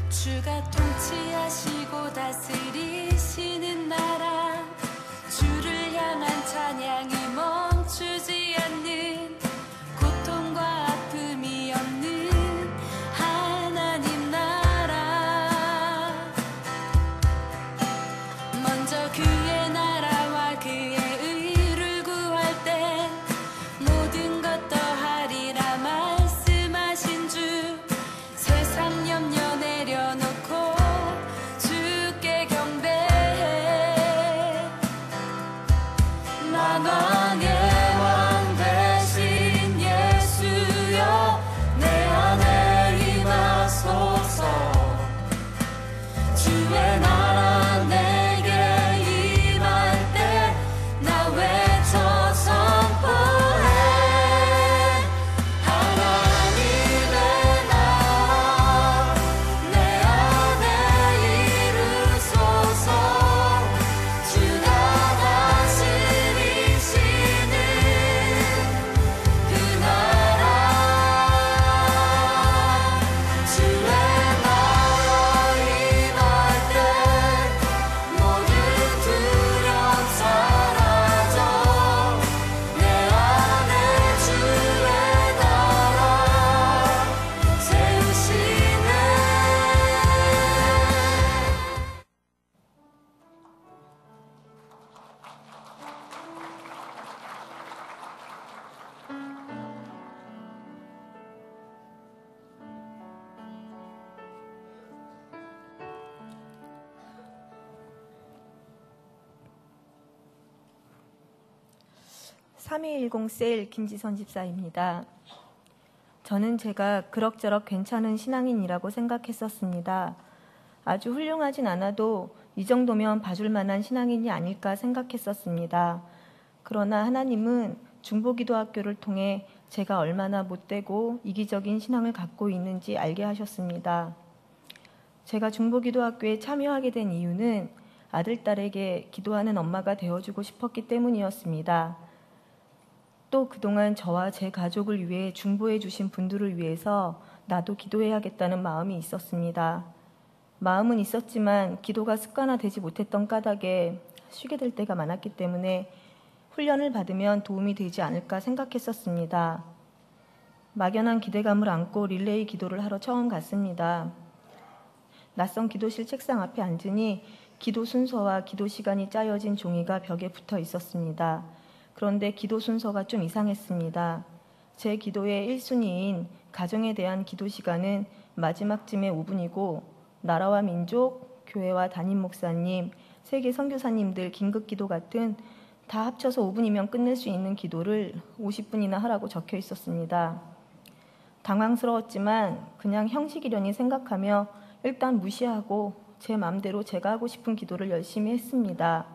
주가 통치하시고 다스리시는 나라, 주를 향한 찬양이 멈추지 않는, 고통과 아픔이 없는 하나님 나라. 먼저 그의 나라와 그의 의를 구할 때 모든 것 더하리라 말씀하신 주, 세상 염려 내려놓고 주께 경배해. 만왕의 왕 되신 예수여, 내 안에 임하소서. 주의 나라 내게 임할 때 나 외쳐 선포해. 하나님의 나라 내 안에 이루소서. 주가 다스리시는 그 나라, 주의 나라 임할 때 모든 두려움 사라져. 내 안에 주의 나라 세우시네. (3210) 셀 김지선 집사입니다. 저는 제가 그럭저럭 괜찮은 신앙인이라고 생각했었습니다. 아주 훌륭하진 않아도 이 정도면 봐줄 만한 신앙인이 아닐까 생각했었습니다. 그러나 하나님은 중보기도학교를 통해 제가 얼마나 못되고 이기적인 신앙을 갖고 있는지 알게 하셨습니다. 제가 중보기도학교에 참여하게 된 이유는 아들, 딸에게 기도하는 엄마가 되어주고 싶었기 때문이었습니다. 또 그동안 저와 제 가족을 위해 중보해 주신 분들을 위해서 나도 기도해야겠다는 마음이 있었습니다. 마음은 있었지만 기도가 습관화되지 못했던 까닭에 쉬게 될 때가 많았기 때문에 훈련을 받으면 도움이 되지 않을까 생각했었습니다. 막연한 기대감을 안고 릴레이 기도를 하러 처음 갔습니다. 낯선 기도실 책상 앞에 앉으니 기도 순서와 기도 시간이 짜여진 종이가 벽에 붙어 있었습니다. 그런데 기도 순서가 좀 이상했습니다. 제 기도의 1순위인 가정에 대한 기도 시간은 마지막쯤에 5분이고 나라와 민족, 교회와 담임 목사님, 세계 선교사님들 긴급기도 같은 다 합쳐서 5분이면 끝낼 수 있는 기도를 50분이나 하라고 적혀 있었습니다. 당황스러웠지만 그냥 형식이려니 생각하며 일단 무시하고 제 마음대로 제가 하고 싶은 기도를 열심히 했습니다.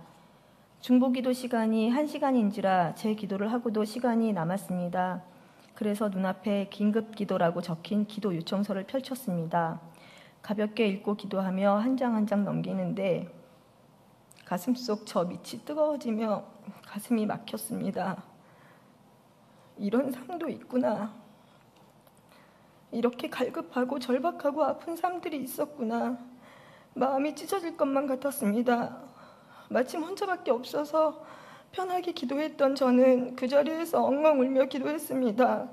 중보기도 시간이 1시간인지라 제 기도를 하고도 시간이 남았습니다. 그래서 눈앞에 긴급기도라고 적힌 기도 요청서를 펼쳤습니다. 가볍게 읽고 기도하며 한 장 한 장 넘기는데 가슴속 저 밑이 뜨거워지며 가슴이 막혔습니다. 이런 삶도 있구나. 이렇게 갈급하고 절박하고 아픈 삶들이 있었구나. 마음이 찢어질 것만 같았습니다. 마침 혼자밖에 없어서 편하게 기도했던 저는 그 자리에서 엉엉 울며 기도했습니다.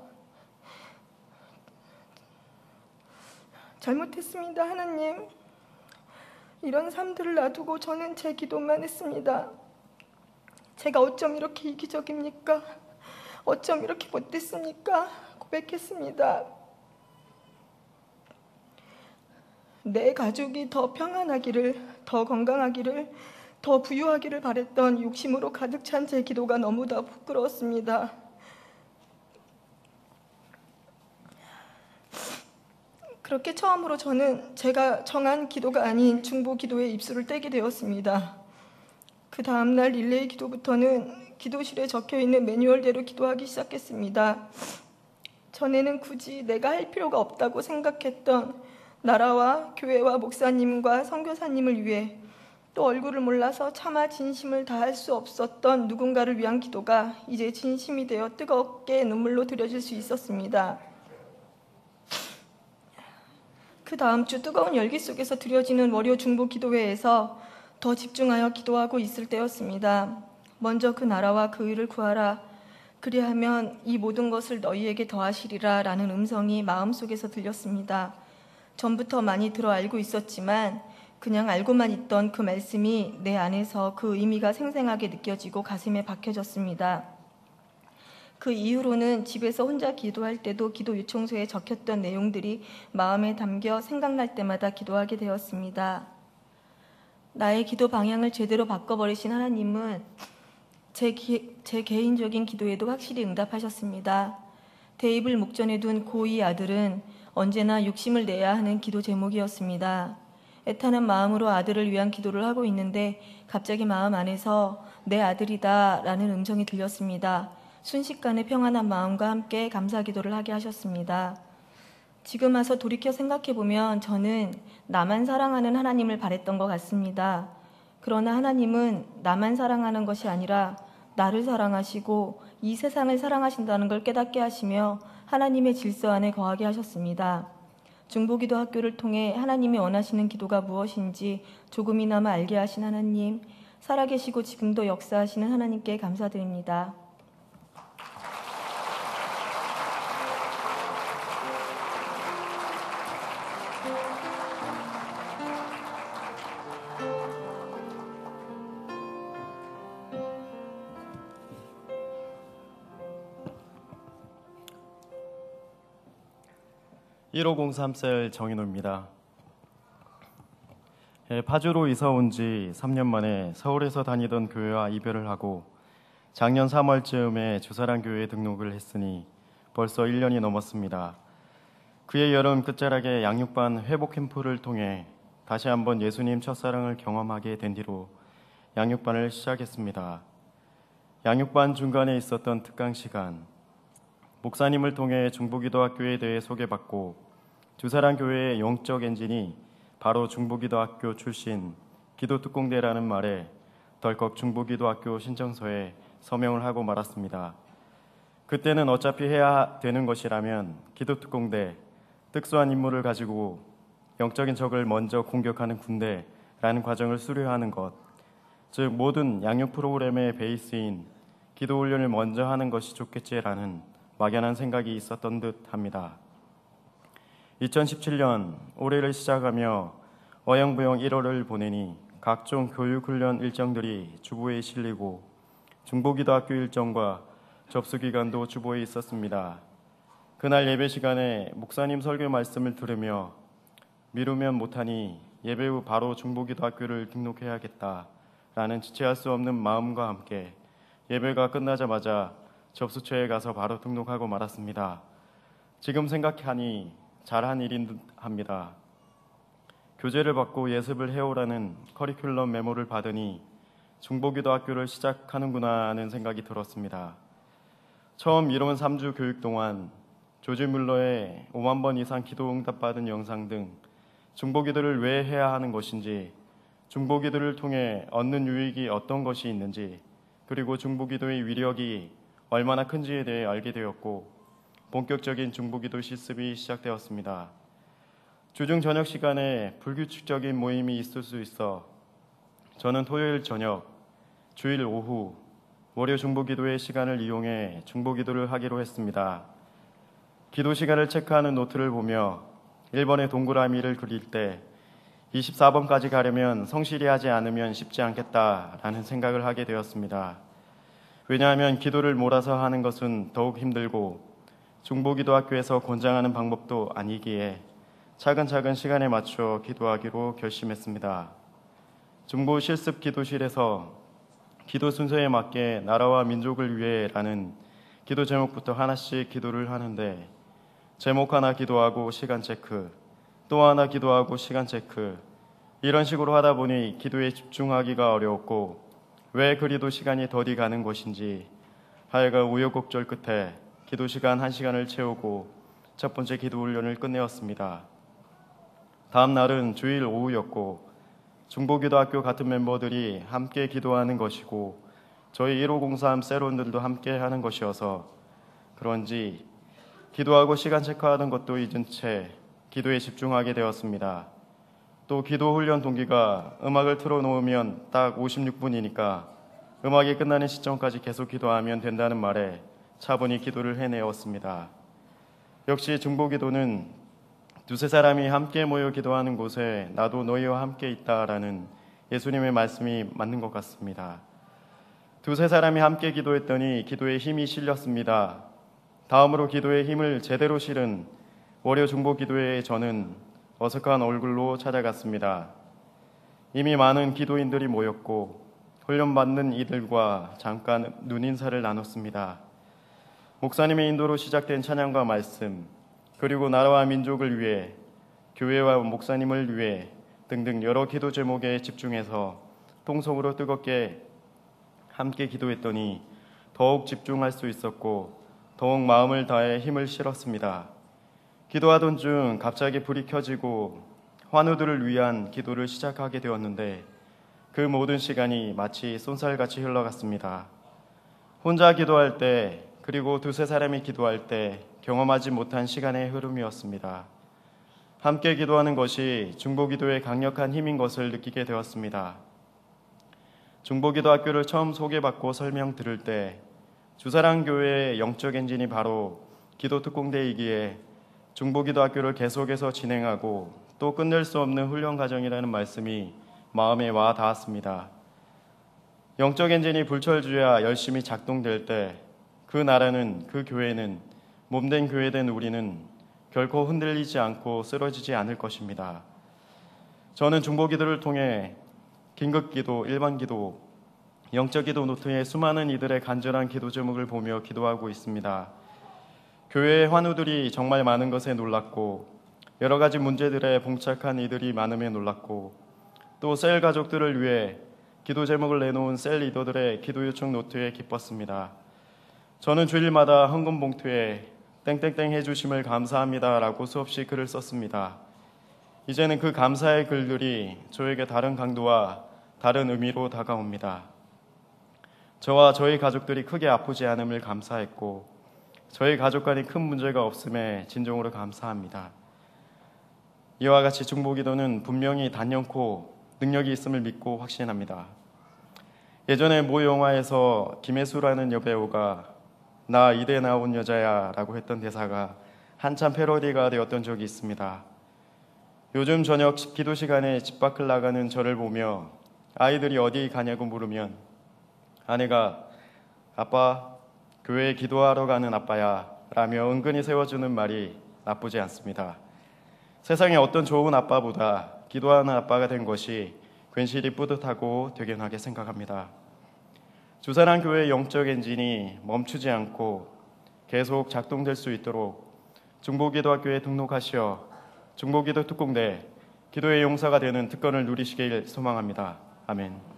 잘못했습니다, 하나님. 이런 삶들을 놔두고 저는 제 기도만 했습니다. 제가 어쩜 이렇게 이기적입니까? 어쩜 이렇게 못됐습니까? 고백했습니다. 내 가족이 더 평안하기를, 더 건강하기를, 더 부유하기를 바랬던 욕심으로 가득 찬 제 기도가 너무나 부끄러웠습니다. 그렇게 처음으로 저는 제가 정한 기도가 아닌 중보 기도에 입술을 떼게 되었습니다. 그 다음날 릴레이 기도부터는 기도실에 적혀있는 매뉴얼대로 기도하기 시작했습니다. 전에는 굳이 내가 할 필요가 없다고 생각했던 나라와 교회와 목사님과 선교사님을 위해 또 얼굴을 몰라서 차마 진심을 다할 수 없었던 누군가를 위한 기도가 이제 진심이 되어 뜨겁게 눈물로 들여질 수 있었습니다. 그 다음 주 뜨거운 열기 속에서 드려지는 월요 중보 기도회에서 더 집중하여 기도하고 있을 때였습니다. 먼저 그 나라와 그 의를 구하라. 그리하면 이 모든 것을 너희에게 더하시리라 라는 음성이 마음속에서 들렸습니다. 전부터 많이 들어 알고 있었지만 그냥 알고만 있던 그 말씀이 내 안에서 그 의미가 생생하게 느껴지고 가슴에 박혀졌습니다. 그 이후로는 집에서 혼자 기도할 때도 기도 요청서에 적혔던 내용들이 마음에 담겨 생각날 때마다 기도하게 되었습니다. 나의 기도 방향을 제대로 바꿔버리신 하나님은 제 개인적인 기도에도 확실히 응답하셨습니다. 대입을 목전에 둔 고2 아들은 언제나 욕심을 내야 하는 기도 제목이었습니다. 애타는 마음으로 아들을 위한 기도를 하고 있는데 갑자기 마음 안에서 내 아들이다 라는 음성이 들렸습니다. 순식간에 평안한 마음과 함께 감사 기도를 하게 하셨습니다. 지금 와서 돌이켜 생각해보면 저는 나만 사랑하는 하나님을 바랬던 것 같습니다. 그러나 하나님은 나만 사랑하는 것이 아니라 나를 사랑하시고 이 세상을 사랑하신다는 걸 깨닫게 하시며 하나님의 질서 안에 거하게 하셨습니다. 중보기도 학교를 통해 하나님이 원하시는 기도가 무엇인지 조금이나마 알게 하신 하나님, 살아계시고 지금도 역사하시는 하나님께 감사드립니다. (1503셀) 정인호입니다. 파주로 이사 온 지 3년 만에 서울에서 다니던 교회와 이별을 하고 작년 3월쯤에 주사랑 교회에 등록을 했으니 벌써 1년이 넘었습니다. 그해 여름 끝자락에 양육반 회복 캠프를 통해 다시 한번 예수님 첫사랑을 경험하게 된 뒤로 양육반을 시작했습니다. 양육반 중간에 있었던 특강 시간, 목사님을 통해 중보기도학교에 대해 소개받고 주사랑 교회의 영적 엔진이 바로 중보기도학교 출신 기도특공대라는 말에 덜컥 중보기도학교 신청서에 서명을 하고 말았습니다. 그때는 어차피 해야 되는 것이라면 기도특공대, 특수한 임무를 가지고 영적인 적을 먼저 공격하는 군대라는 과정을 수료하는 것, 즉 모든 양육 프로그램의 베이스인 기도훈련을 먼저 하는 것이 좋겠지라는 막연한 생각이 있었던 듯 합니다. 2017년 올해를 시작하며 어영부영 1월을 보내니 각종 교육훈련 일정들이 주보에 실리고 중보기도학교 일정과 접수기간도 주보에 있었습니다. 그날 예배 시간에 목사님 설교 말씀을 들으며 미루면 못하니 예배 후 바로 중보기도학교를 등록해야겠다라는 지체할 수 없는 마음과 함께 예배가 끝나자마자 접수처에 가서 바로 등록하고 말았습니다. 지금 생각하니 잘한 일인 듯 합니다. 교재를 받고 예습을 해오라는 커리큘럼 메모를 받으니 중보기도학교를 시작하는구나 하는 생각이 들었습니다. 처음 이뤄온 3주 교육 동안 조지 뮬러의 5만 번 이상 기도 응답받은 영상 등 중보기도를 왜 해야 하는 것인지, 중보기도를 통해 얻는 유익이 어떤 것이 있는지, 그리고 중보기도의 위력이 얼마나 큰지에 대해 알게 되었고 본격적인 중보기도 실습이 시작되었습니다. 주중 저녁 시간에 불규칙적인 모임이 있을 수 있어 저는 토요일 저녁, 주일 오후, 월요 중보기도의 시간을 이용해 중보기도를 하기로 했습니다. 기도 시간을 체크하는 노트를 보며 1번의 동그라미를 그릴 때 24번까지 가려면 성실히 하지 않으면 쉽지 않겠다라는 생각을 하게 되었습니다. 왜냐하면 기도를 몰아서 하는 것은 더욱 힘들고 중보기도학교에서 권장하는 방법도 아니기에 차근차근 시간에 맞춰 기도하기로 결심했습니다. 중보 실습 기도실에서 기도 순서에 맞게 나라와 민족을 위해라는 기도 제목부터 하나씩 기도를 하는데 제목 하나 기도하고 시간 체크, 또 하나 기도하고 시간 체크, 이런 식으로 하다 보니 기도에 집중하기가 어려웠고 왜 그리도 시간이 더디 가는 것인지 하여간 우여곡절 끝에 기도 시간 1시간을 채우고 첫 번째 기도 훈련을 끝내었습니다. 다음 날은 주일 오후였고 중보기도학교 같은 멤버들이 함께 기도하는 것이고 저희 1503 세론들도 함께 하는 것이어서 그런지 기도하고 시간 체크하는 것도 잊은 채 기도에 집중하게 되었습니다. 또 기도 훈련 동기가 음악을 틀어놓으면 딱 56분이니까 음악이 끝나는 시점까지 계속 기도하면 된다는 말에 차분히 기도를 해내었습니다. 역시 중보기도는 두세 사람이 함께 모여 기도하는 곳에 나도 너희와 함께 있다라는 예수님의 말씀이 맞는 것 같습니다. 두세 사람이 함께 기도했더니 기도에 힘이 실렸습니다. 다음으로 기도에 힘을 제대로 실은 월요 중보기도에 저는 어색한 얼굴로 찾아갔습니다. 이미 많은 기도인들이 모였고 훈련받는 이들과 잠깐 눈인사를 나눴습니다. 목사님의 인도로 시작된 찬양과 말씀, 그리고 나라와 민족을 위해, 교회와 목사님을 위해 등등 여러 기도 제목에 집중해서 통성으로 뜨겁게 함께 기도했더니 더욱 집중할 수 있었고 더욱 마음을 다해 힘을 실었습니다. 기도하던 중 갑자기 불이 켜지고 환우들을 위한 기도를 시작하게 되었는데 그 모든 시간이 마치 쏜살같이 흘러갔습니다. 혼자 기도할 때 그리고 두세 사람이 기도할 때 경험하지 못한 시간의 흐름이었습니다. 함께 기도하는 것이 중보기도의 강력한 힘인 것을 느끼게 되었습니다. 중보기도 학교를 처음 소개받고 설명 들을 때 주사랑교회의 영적 엔진이 바로 기도 특공대이기에 중보기도 학교를 계속해서 진행하고 또 끝낼 수 없는 훈련 과정이라는 말씀이 마음에 와 닿았습니다. 영적 엔진이 불철주야 열심히 작동될 때 그 나라는, 그 교회는, 몸된 교회된 우리는 결코 흔들리지 않고 쓰러지지 않을 것입니다. 저는 중보기도를 통해 긴급기도, 일반기도, 영적기도 노트에 수많은 이들의 간절한 기도 제목을 보며 기도하고 있습니다. 교회의 환우들이 정말 많은 것에 놀랐고 여러 가지 문제들에 봉착한 이들이 많음에 놀랐고 또 셀 가족들을 위해 기도 제목을 내놓은 셀 리더들의 기도 요청 노트에 기뻤습니다. 저는 주일마다 헌금 봉투에 땡땡땡 해주심을 감사합니다 라고 수없이 글을 썼습니다. 이제는 그 감사의 글들이 저에게 다른 강도와 다른 의미로 다가옵니다. 저와 저희 가족들이 크게 아프지 않음을 감사했고 저희 가족 간에 큰 문제가 없음에 진정으로 감사합니다. 이와 같이 중보기도는 분명히 단연코 능력이 있음을 믿고 확신합니다. 예전에 모 영화에서 김혜수라는 여배우가 나 이대 나온 여자야 라고 했던 대사가 한참 패러디가 되었던 적이 있습니다. 요즘 저녁 기도 시간에 집 밖을 나가는 저를 보며 아이들이 어디 가냐고 물으면 아내가 아빠 교회에 기도하러 가는 아빠야 라며 은근히 세워주는 말이 나쁘지 않습니다. 세상에 어떤 좋은 아빠보다 기도하는 아빠가 된 것이 괜시리 뿌듯하고 되견하게 생각합니다. 주사랑 교회의 영적 엔진이 멈추지 않고 계속 작동될 수 있도록 중보기도학교에 등록하시어 중보기도 특공대 기도의 용사가 되는 특권을 누리시길 소망합니다. 아멘.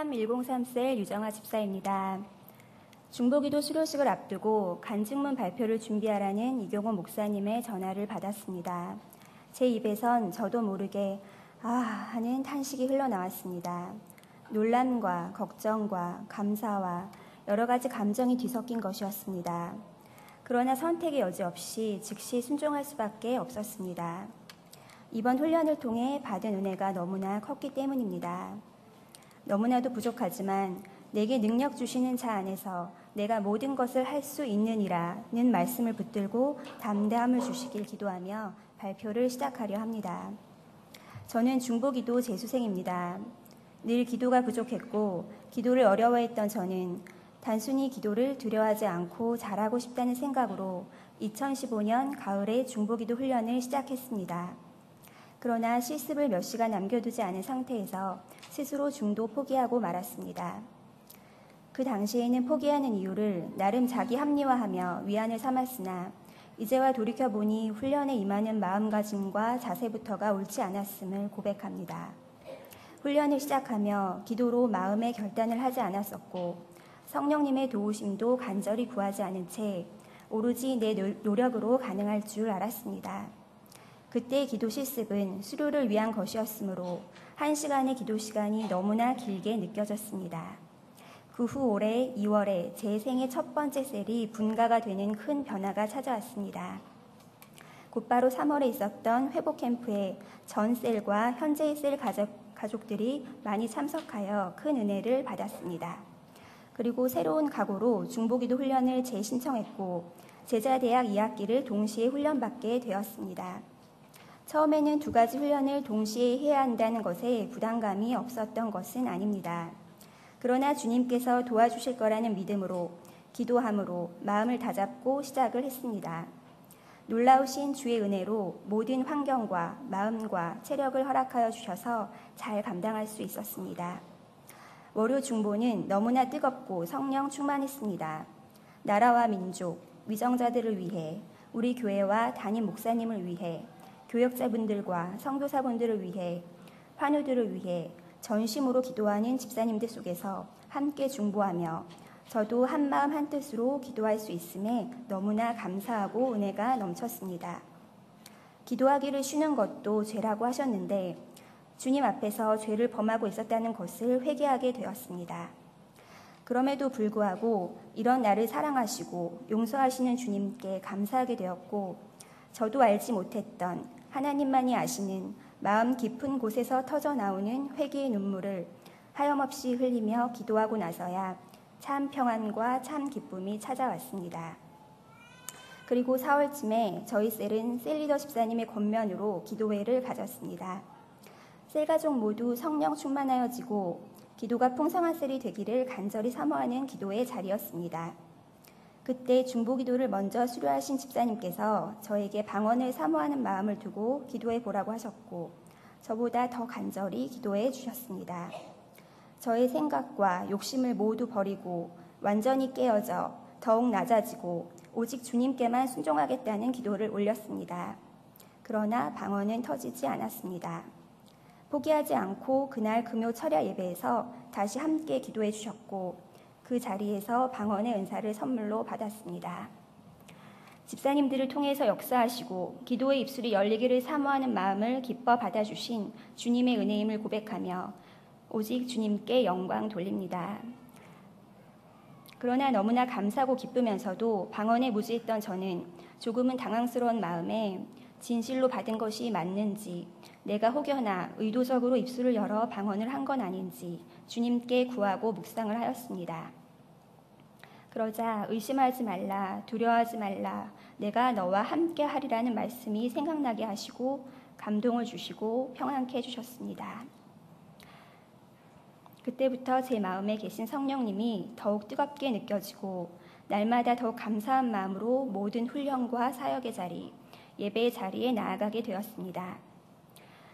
참 103셀 유정아 집사입니다. 중보기도 수료식을 앞두고 간증문 발표를 준비하라는 이경호 목사님의 전화를 받았습니다. 제 입에선 저도 모르게 하는 탄식이 흘러나왔습니다. 놀람과 걱정과 감사와 여러 가지 감정이 뒤섞인 것이었습니다. 그러나 선택의 여지 없이 즉시 순종할 수밖에 없었습니다. 이번 훈련을 통해 받은 은혜가 너무나 컸기 때문입니다. 너무나도 부족하지만 내게 능력 주시는 자 안에서 내가 모든 것을 할 수 있느니라는 말씀을 붙들고 담대함을 주시길 기도하며 발표를 시작하려 합니다. 저는 중보기도 재수생입니다. 늘 기도가 부족했고 기도를 어려워했던 저는 단순히 기도를 두려워하지 않고 잘하고 싶다는 생각으로 2015년 가을에 중보기도 훈련을 시작했습니다. 그러나 실습을 몇 시간 남겨두지 않은 상태에서 스스로 중도 포기하고 말았습니다. 그 당시에는 포기하는 이유를 나름 자기 합리화하며 위안을 삼았으나 이제와 돌이켜보니 훈련에 임하는 마음가짐과 자세부터가 옳지 않았음을 고백합니다. 훈련을 시작하며 기도로 마음의 결단을 하지 않았었고 성령님의 도우심도 간절히 구하지 않은 채 오로지 내 노력으로 가능할 줄 알았습니다. 그때의 기도 실습은 수료를 위한 것이었으므로 1시간의 기도 시간이 너무나 길게 느껴졌습니다. 그 후 올해 2월에 제 생애 첫 번째 셀이 분가가 되는 큰 변화가 찾아왔습니다. 곧바로 3월에 있었던 회복 캠프에 전 셀과 현재의 셀 가족들이 많이 참석하여 큰 은혜를 받았습니다. 그리고 새로운 각오로 중보기도 훈련을 재신청했고 제자대학 2학기를 동시에 훈련받게 되었습니다. 처음에는 2가지 훈련을 동시에 해야 한다는 것에 부담감이 없었던 것은 아닙니다. 그러나 주님께서 도와주실 거라는 믿음으로 기도함으로 마음을 다잡고 시작을 했습니다. 놀라우신 주의 은혜로 모든 환경과 마음과 체력을 허락하여 주셔서 잘 감당할 수 있었습니다. 월요 중보는 너무나 뜨겁고 성령 충만했습니다. 나라와 민족, 위정자들을 위해, 우리 교회와 담임 목사님을 위해, 교역자분들과 선교사분들을 위해, 환우들을 위해 전심으로 기도하는 집사님들 속에서 함께 중보하며 저도 한마음 한뜻으로 기도할 수 있음에 너무나 감사하고 은혜가 넘쳤습니다. 기도하기를 쉬는 것도 죄라고 하셨는데 주님 앞에서 죄를 범하고 있었다는 것을 회개하게 되었습니다. 그럼에도 불구하고 이런 나를 사랑하시고 용서하시는 주님께 감사하게 되었고 저도 알지 못했던 하나님만이 아시는 마음 깊은 곳에서 터져나오는 회개의 눈물을 하염없이 흘리며 기도하고 나서야 참 평안과 참 기쁨이 찾아왔습니다. 그리고 4월쯤에 저희 셀은 셀리더 집사님의 권면으로 기도회를 가졌습니다. 셀 가족 모두 성령 충만하여지고 기도가 풍성한 셀이 되기를 간절히 사모하는 기도의 자리였습니다. 그때 중보기도를 먼저 수료하신 집사님께서 저에게 방언을 사모하는 마음을 두고 기도해 보라고 하셨고 저보다 더 간절히 기도해 주셨습니다. 저의 생각과 욕심을 모두 버리고 완전히 깨어져 더욱 낮아지고 오직 주님께만 순종하겠다는 기도를 올렸습니다. 그러나 방언은 터지지 않았습니다. 포기하지 않고 그날 금요 철야 예배에서 다시 함께 기도해 주셨고 그 자리에서 방언의 은사를 선물로 받았습니다. 집사님들을 통해서 역사하시고 기도의 입술이 열리기를 사모하는 마음을 기뻐 받아주신 주님의 은혜임을 고백하며 오직 주님께 영광 돌립니다. 그러나 너무나 감사하고 기쁘면서도 방언에 무지했던 저는 조금은 당황스러운 마음에 진실로 받은 것이 맞는지 내가 혹여나 의도적으로 입술을 열어 방언을 한 건 아닌지 주님께 구하고 묵상을 하였습니다. 그러자 의심하지 말라, 두려워하지 말라, 내가 너와 함께 하리라는 말씀이 생각나게 하시고 감동을 주시고 평안케 해주셨습니다. 그때부터 제 마음에 계신 성령님이 더욱 뜨겁게 느껴지고 날마다 더욱 감사한 마음으로 모든 훈련과 사역의 자리, 예배의 자리에 나아가게 되었습니다.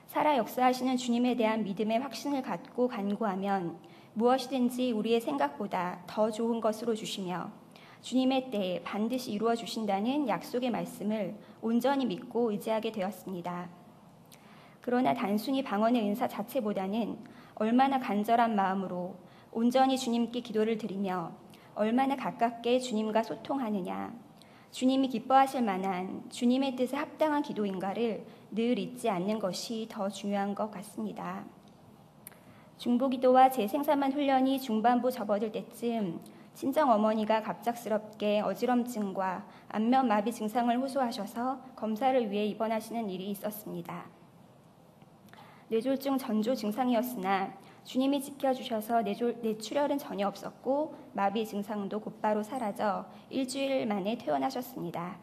살아 역사하시는 주님에 대한 믿음의 확신을 갖고 간구하면 무엇이든지 우리의 생각보다 더 좋은 것으로 주시며 주님의 때에 반드시 이루어 주신다는 약속의 말씀을 온전히 믿고 의지하게 되었습니다. 그러나 단순히 방언의 은사 자체보다는 얼마나 간절한 마음으로 온전히 주님께 기도를 드리며 얼마나 가깝게 주님과 소통하느냐, 주님이 기뻐하실 만한 주님의 뜻에 합당한 기도인가를 늘 잊지 않는 것이 더 중요한 것 같습니다. 중보기도와 재생산만 훈련이 중반부 접어들 때쯤 친정어머니가 갑작스럽게 어지럼증과 안면마비 증상을 호소하셔서 검사를 위해 입원하시는 일이 있었습니다. 뇌졸중 전조 증상이었으나 주님이 지켜주셔서 뇌출혈은 전혀 없었고 마비 증상도 곧바로 사라져 일주일 만에 퇴원하셨습니다.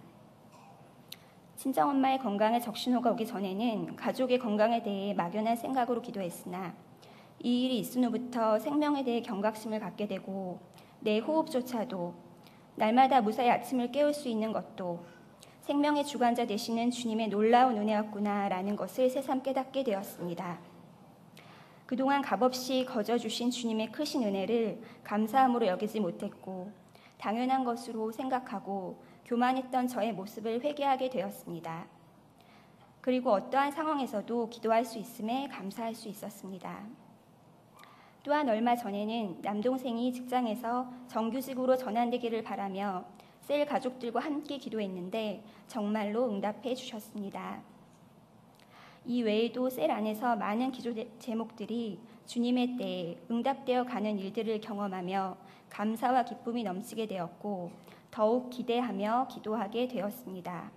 친정엄마의 건강에 적신호가 오기 전에는 가족의 건강에 대해 막연한 생각으로 기도했으나 이 일이 있은 후부터 생명에 대해 경각심을 갖게 되고 내 호흡조차도 날마다 무사히 아침을 깨울 수 있는 것도 생명의 주관자 되시는 주님의 놀라운 은혜였구나라는 것을 새삼 깨닫게 되었습니다. 그동안 값없이 거저주신 주님의 크신 은혜를 감사함으로 여기지 못했고 당연한 것으로 생각하고 교만했던 저의 모습을 회개하게 되었습니다. 그리고 어떠한 상황에서도 기도할 수 있음에 감사할 수 있었습니다. 또한 얼마 전에는 남동생이 직장에서 정규직으로 전환되기를 바라며 셀 가족들과 함께 기도했는데 정말로 응답해 주셨습니다. 이 외에도 셀 안에서 많은 기도 제목들이 주님의 때에 응답되어 가는 일들을 경험하며 감사와 기쁨이 넘치게 되었고 더욱 기대하며 기도하게 되었습니다.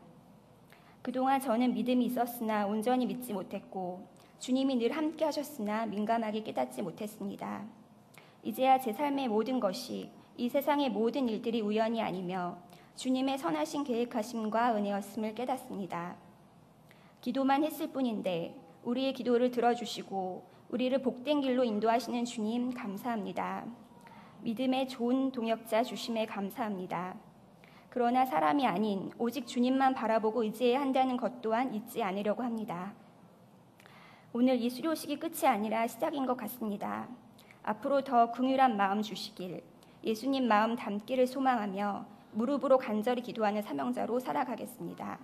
그동안 저는 믿음이 있었으나 온전히 믿지 못했고 주님이 늘 함께 하셨으나 민감하게 깨닫지 못했습니다. 이제야 제 삶의 모든 것이 이 세상의 모든 일들이 우연이 아니며 주님의 선하신 계획하심과 은혜였음을 깨닫습니다. 기도만 했을 뿐인데 우리의 기도를 들어주시고 우리를 복된 길로 인도하시는 주님 감사합니다. 믿음의 좋은 동역자 주심에 감사합니다. 그러나 사람이 아닌 오직 주님만 바라보고 의지해야 한다는 것 또한 잊지 않으려고 합니다. 오늘 이 수료식이 끝이 아니라 시작인 것 같습니다. 앞으로 더 긍휼한 마음 주시길, 예수님 마음 담기를 소망하며 무릎으로 간절히 기도하는 사명자로 살아가겠습니다.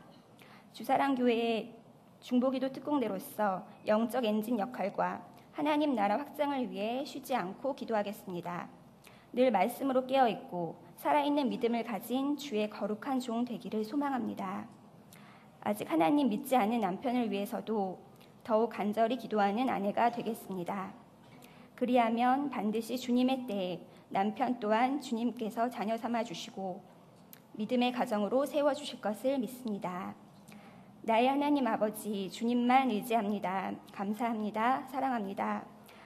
주사랑교회의 중보기도 특공대로서 영적 엔진 역할과 하나님 나라 확장을 위해 쉬지 않고 기도하겠습니다. 늘 말씀으로 깨어있고 살아있는 믿음을 가진 주의 거룩한 종 되기를 소망합니다. 아직 하나님 믿지 않는 남편을 위해서도 더욱 간절히 기도하는 아내가 되겠습니다. 그리하면 반드시 주님의 때에 남편 또한 주님께서 자녀 삼아 주시고 믿음의 가정으로 세워주실 것을 믿습니다. 나의 하나님 아버지, 주님만 의지합니다. 감사합니다. 사랑합니다.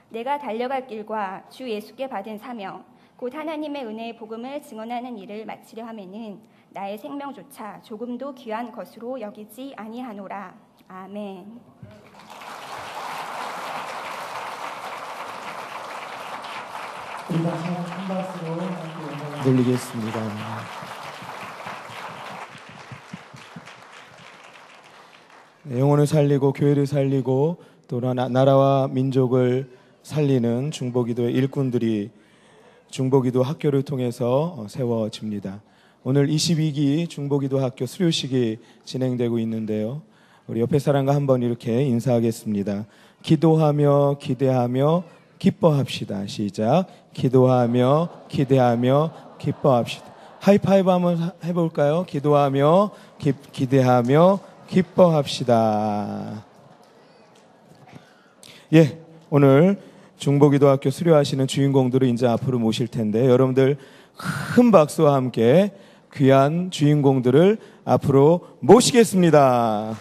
내가 달려갈 길과 주 예수께 받은 사명, 곧 하나님의 은혜의 복음을 증언하는 일을 마치려 하면은 나의 생명조차 조금도 귀한 것으로 여기지 아니하노라. 아멘. 우리 다시 한번 큰 박수로 함께 돌리겠습니다. 영혼을 살리고 교회를 살리고 또 나라와 민족을 살리는 중보기도의 일꾼들이 중보기도 학교를 통해서 세워집니다. 오늘 22기 중보기도 학교 수료식이 진행되고 있는데요. 우리 옆에 사람과 한번 이렇게 인사하겠습니다. 기도하며 기대하며 기뻐합시다. 시작. 기도하며 기대하며 기뻐합시다. 하이파이브 한번 해볼까요? 기도하며 기대하며 기뻐합시다. 예, 오늘 중보기도학교 수료하시는 주인공들을 이제 앞으로 모실 텐데 여러분들 큰 박수와 함께 귀한 주인공들을 앞으로 모시겠습니다.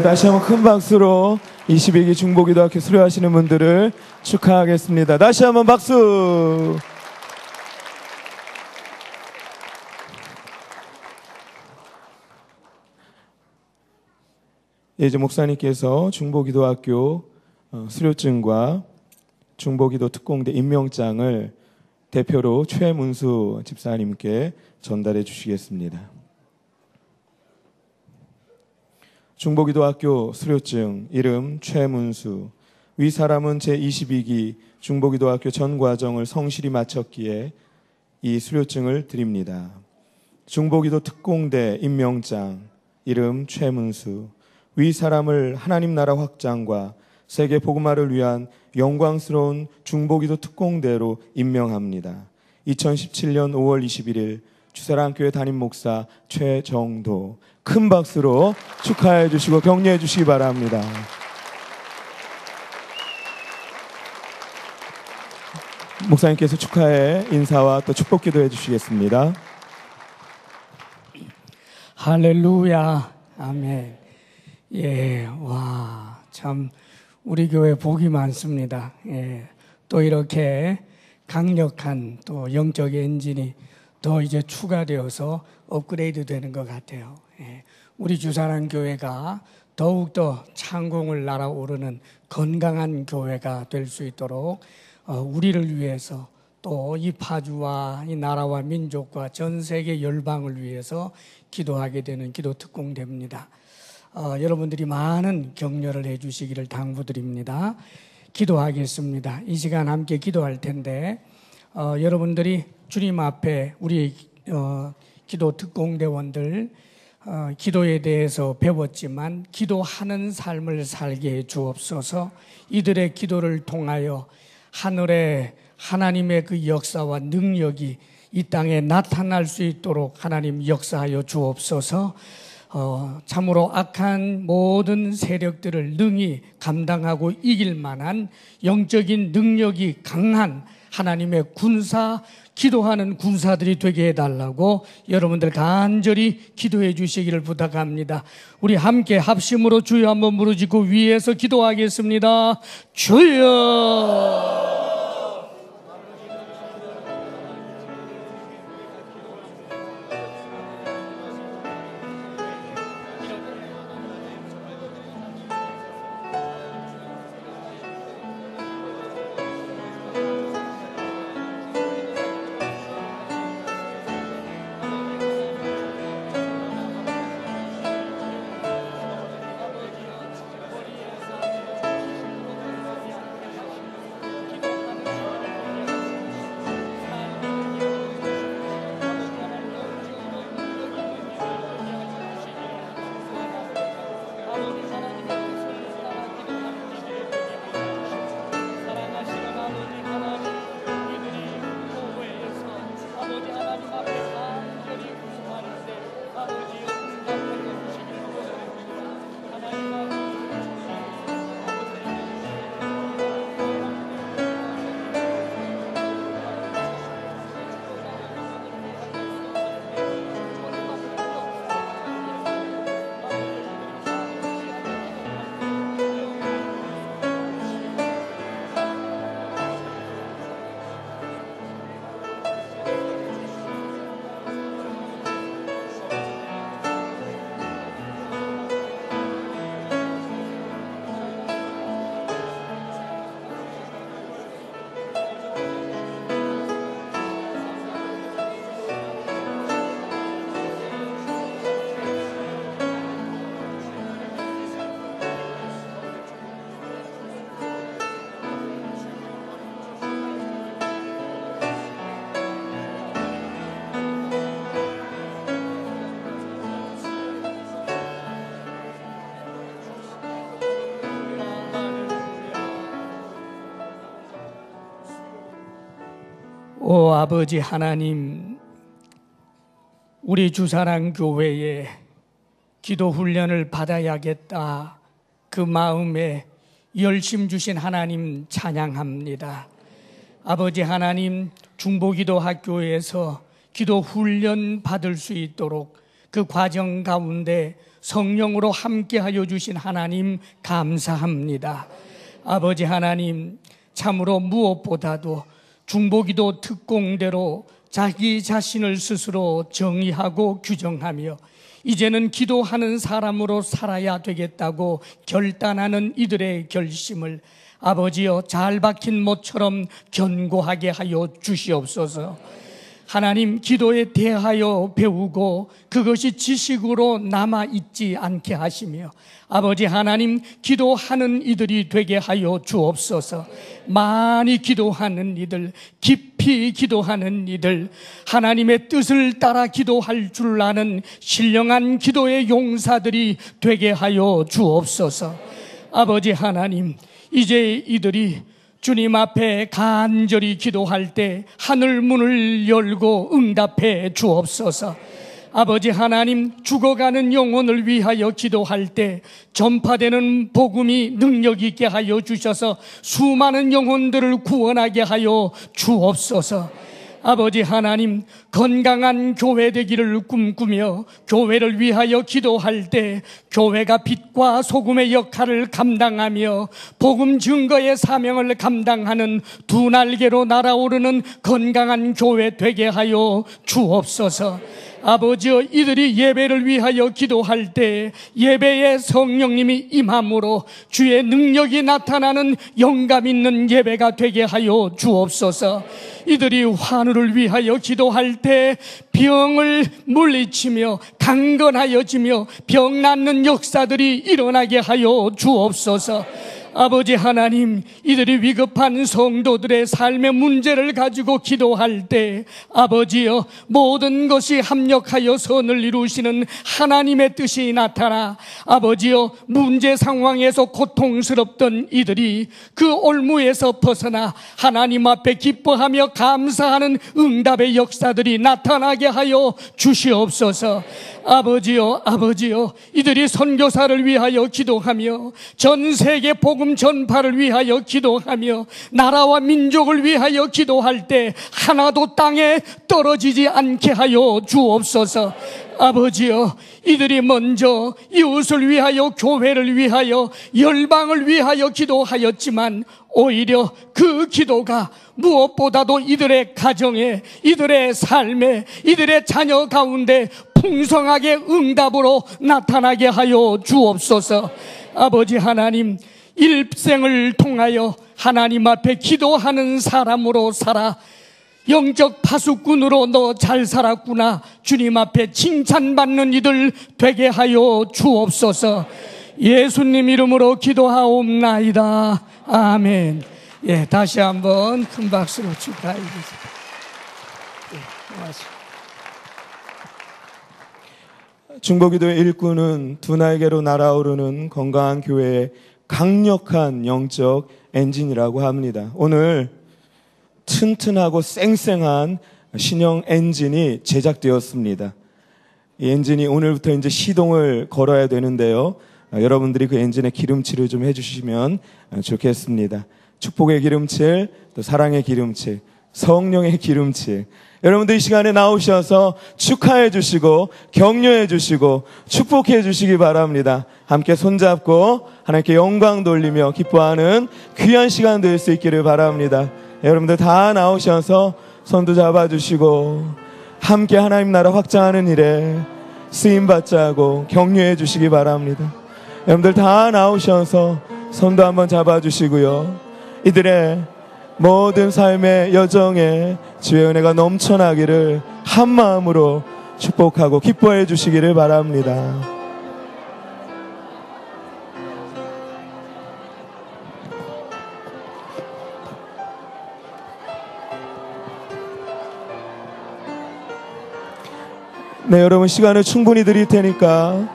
다시 한번 큰 박수로 22기 중보기도학교 수료하시는 분들을 축하하겠습니다. 다시 한번 박수. 이제 목사님께서 중보기도학교 수료증과 중보기도 특공대 임명장을 대표로 최문수 집사님께 전달해 주시겠습니다. 중보기도학교 수료증, 이름 최문수. 위 사람은 제22기 중보기도학교 전 과정을 성실히 마쳤기에 이 수료증을 드립니다. 중보기도 특공대 임명장, 이름 최문수. 위 사람을 하나님 나라 확장과 세계 복음화를 위한 영광스러운 중보기도 특공대로 임명합니다. 2017년 5월 21일 주사랑교회 담임 목사 최정도. 큰 박수로 축하해 주시고 격려해 주시기 바랍니다. 목사님께서 축하의 인사와 또 축복 기도해 주시겠습니다. 할렐루야. 아멘. 예, 와, 참 우리 교회 복이 많습니다. 예, 또 이렇게 강력한 또 영적 엔진이 더 이제 추가되어서 업그레이드 되는 것 같아요. 예, 우리 주사랑 교회가 더욱더 창공을 날아오르는 건강한 교회가 될 수 있도록 우리를 위해서 또 이 파주와 이 나라와 민족과 전 세계 열방을 위해서 기도하게 되는 기도 특공대입니다. 여러분들이 많은 격려를 해 주시기를 당부드립니다. 기도하겠습니다. 이 시간 함께 기도할 텐데 여러분들이 주님 앞에 우리 기도 특공대원들 기도에 대해서 배웠지만 기도하는 삶을 살게 해 주옵소서. 이들의 기도를 통하여 하늘의 하나님의 그 역사와 능력이 이 땅에 나타날 수 있도록 하나님 역사하여 주옵소서. 참으로 악한 모든 세력들을 능히 감당하고 이길 만한 영적인 능력이 강한 하나님의 군사, 기도하는 군사들이 되게 해달라고 여러분들 간절히 기도해 주시기를 부탁합니다. 우리 함께 합심으로 주여 한번 부르짖고 위에서 기도하겠습니다. 주여! 오 아버지 하나님, 우리 주사랑 교회에 기도 훈련을 받아야겠다 그 마음에 열심 주신 하나님 찬양합니다. 아버지 하나님, 중보기도 학교에서 기도 훈련 받을 수 있도록 그 과정 가운데 성령으로 함께하여 주신 하나님 감사합니다. 아버지 하나님, 참으로 무엇보다도 중보기도 특공대로 자기 자신을 스스로 정의하고 규정하며 이제는 기도하는 사람으로 살아야 되겠다고 결단하는 이들의 결심을 아버지여 잘 박힌 못처럼 견고하게 하여 주시옵소서. 하나님, 기도에 대하여 배우고 그것이 지식으로 남아있지 않게 하시며 아버지 하나님, 기도하는 이들이 되게 하여 주옵소서. 많이 기도하는 이들, 깊이 기도하는 이들, 하나님의 뜻을 따라 기도할 줄 아는 신령한 기도의 용사들이 되게 하여 주옵소서. 아버지 하나님, 이제 이들이 주님 앞에 간절히 기도할 때 하늘 문을 열고 응답해 주옵소서. 아버지 하나님, 죽어가는 영혼을 위하여 기도할 때 전파되는 복음이 능력 있게 하여 주셔서 수많은 영혼들을 구원하게 하여 주옵소서. 아버지 하나님, 건강한 교회 되기를 꿈꾸며 교회를 위하여 기도할 때 교회가 빛과 소금의 역할을 감당하며 복음 증거의 사명을 감당하는 두 날개로 날아오르는 건강한 교회 되게 하여 주옵소서. 아버지여, 이들이 예배를 위하여 기도할 때 예배에 성령님이 임함으로 주의 능력이 나타나는 영감 있는 예배가 되게 하여 주옵소서. 이들이 환우를 위하여 기도할 때 병을 물리치며 강건하여지며 병 낫는 역사들이 일어나게 하여 주옵소서. 아버지 하나님, 이들이 위급한 성도들의 삶의 문제를 가지고 기도할 때 아버지여, 모든 것이 합력하여 선을 이루시는 하나님의 뜻이 나타나 아버지여, 문제 상황에서 고통스럽던 이들이 그 올무에서 벗어나 하나님 앞에 기뻐하며 감사하는 응답의 역사들이 나타나게 하여 주시옵소서. 아버지여, 이들이 선교사를 위하여 기도하며 전 세계 복음 전파를 위하여 기도하며 나라와 민족을 위하여 기도할 때 하나도 땅에 떨어지지 않게 하여 주옵소서. 아버지여, 이들이 먼저 이웃을 위하여, 교회를 위하여, 열방을 위하여 기도하였지만 오히려 그 기도가 무엇보다도 이들의 가정에, 이들의 삶에, 이들의 자녀 가운데 풍성하게 응답으로 나타나게 하여 주옵소서. 아버지 하나님, 일생을 통하여 하나님 앞에 기도하는 사람으로 살아 영적 파수꾼으로 너 잘 살았구나, 주님 앞에 칭찬받는 이들 되게 하여 주옵소서. 예수님 이름으로 기도하옵나이다. 아멘. 예, 다시 한번 큰 박수로 축하해 주세요. 예, 고맙습니다. 중보기도의 일꾼은 두 날개로 날아오르는 건강한 교회의 강력한 영적 엔진이라고 합니다. 오늘 튼튼하고 쌩쌩한 신형 엔진이 제작되었습니다. 이 엔진이 오늘부터 이제 시동을 걸어야 되는데요. 여러분들이 그 엔진의 기름칠을 좀 해주시면 좋겠습니다. 축복의 기름칠, 또 사랑의 기름칠, 성령의 기름칠. 여러분들 이 시간에 나오셔서 축하해 주시고 격려해 주시고 축복해 주시기 바랍니다. 함께 손잡고 하나님께 영광 돌리며 기뻐하는 귀한 시간 될 수 있기를 바랍니다. 여러분들 다 나오셔서 손도 잡아주시고 함께 하나님 나라 확장하는 일에 쓰임받자 하고 격려해 주시기 바랍니다. 여러분들 다 나오셔서 손도 한번 잡아주시고요. 이들의 모든 삶의 여정에 주의 은혜가 넘쳐나기를 한 마음으로 축복하고 기뻐해 주시기를 바랍니다. 네, 여러분 시간을 충분히 드릴 테니까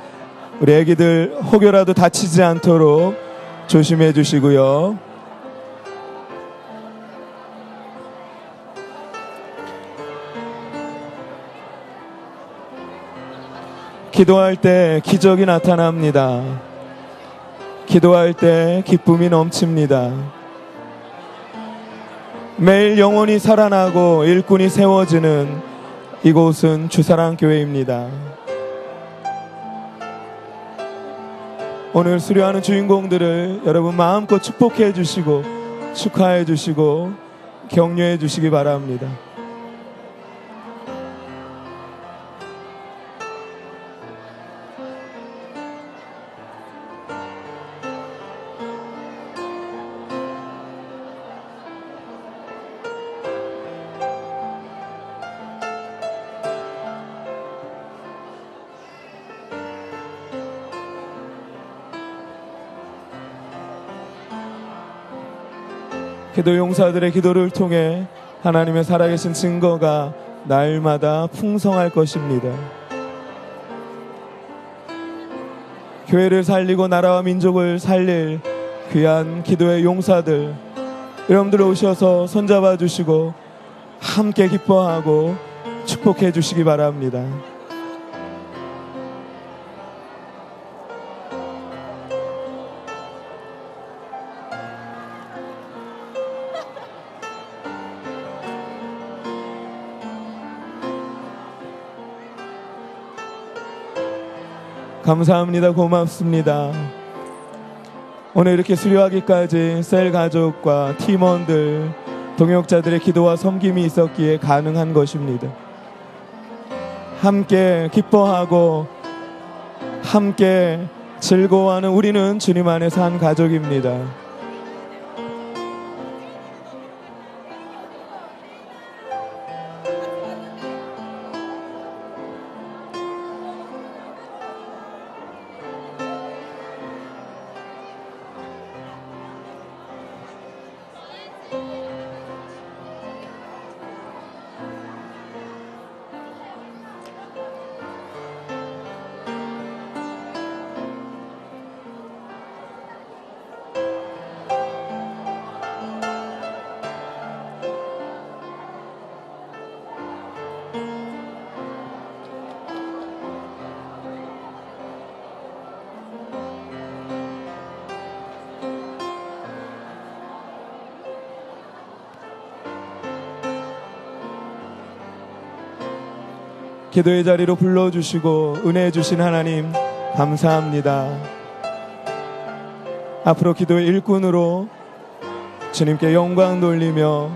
우리 애기들 혹여라도 다치지 않도록 조심해 주시고요. 기도할 때 기적이 나타납니다. 기도할 때 기쁨이 넘칩니다. 매일 영혼이 살아나고 일꾼이 세워지는 이곳은 주사랑교회입니다. 오늘 수료하는 주인공들을 여러분 마음껏 축복해 주시고 축하해 주시고 격려해 주시기 바랍니다. 기도 용사들의 기도를 통해 하나님의 살아계신 증거가 날마다 풍성할 것입니다. 교회를 살리고 나라와 민족을 살릴 귀한 기도의 용사들, 여러분들 오셔서 손잡아 주시고 함께 기뻐하고 축복해 주시기 바랍니다. 감사합니다. 고맙습니다. 오늘 이렇게 수료하기까지 셀 가족과 팀원들, 동역자들의 기도와 섬김이 있었기에 가능한 것입니다. 함께 기뻐하고 함께 즐거워하는 우리는 주님 안에서 한 가족입니다. 기도의 자리로 불러주시고 은혜 주신 하나님 감사합니다. 앞으로 기도의 일꾼으로 주님께 영광 돌리며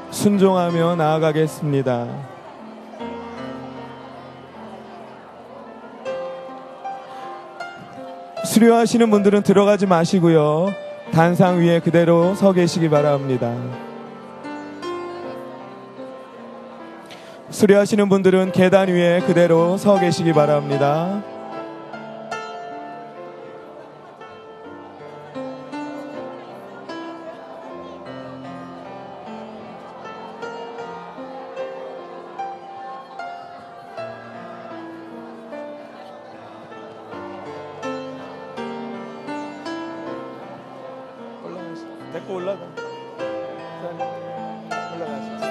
순종하며 나아가겠습니다. 수료하시는 분들은 들어가지 마시고요, 단상 위에 그대로 서 계시기 바랍니다. 수료하시는 분들은 계단 위에 그대로 서 계시기 바랍니다. 데리고 올라가. 올라가시죠.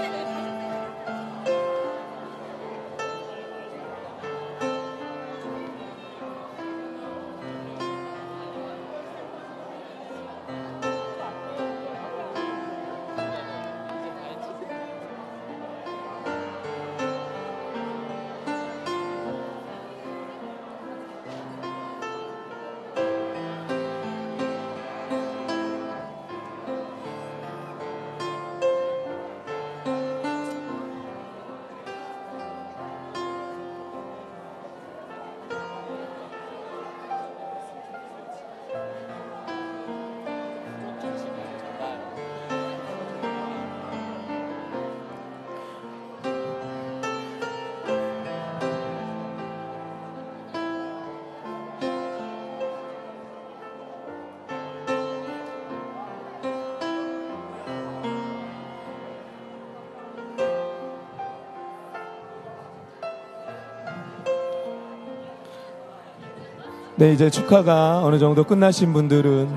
네, 이제 축하가 어느 정도 끝나신 분들은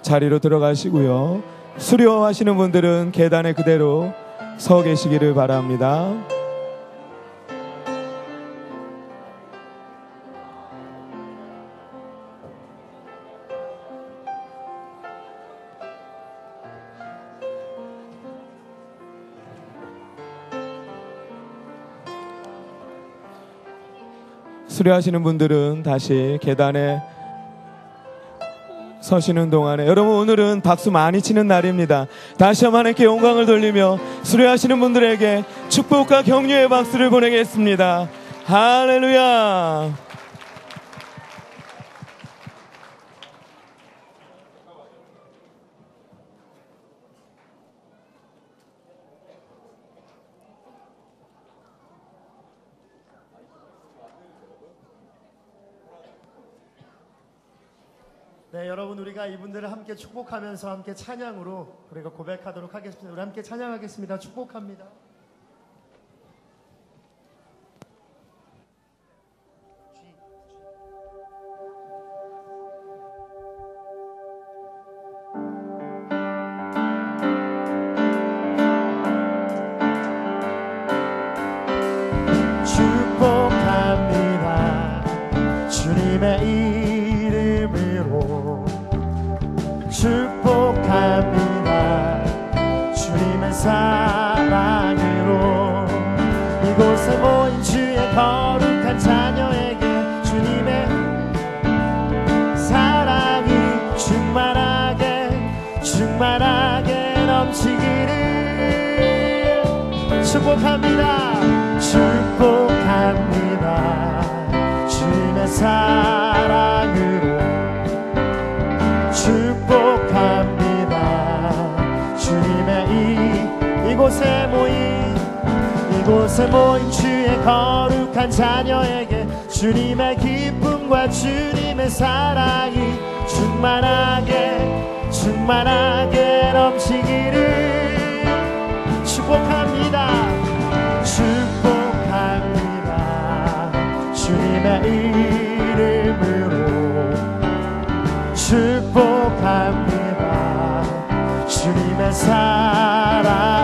자리로 들어가시고요. 수료하시는 분들은 계단에 그대로 서 계시기를 바랍니다. 수료하시는 분들은 다시 계단에 서시는 동안에 여러분 오늘은 박수 많이 치는 날입니다. 다시 한번 하나님께 영광을 돌리며 수료하시는 분들에게 축복과 격려의 박수를 보내겠습니다. 할렐루야. 네, 여러분 우리가 이분들을 함께 축복하면서 함께 찬양으로 우리가 고백하도록 하겠습니다. 우리 함께 찬양하겠습니다. 축복합니다. 축복합니다. 주님의 이름으로 축복합니다. 주님의 사랑으로 이곳에 모인 주의 거룩한 자녀에게 주님의 사랑이 충만하게 넘치기를 축복합니다. 축복합니다. 주님의 사랑으로 축복합니다. 주님의 이곳에 모인 주의 거룩한 자녀에게 주님의 기쁨과 주님의 사랑이 충만하게 넘치기를 축복합니다. 축복합니다. 주님의 이름으로 축복합니다. 주님의 사랑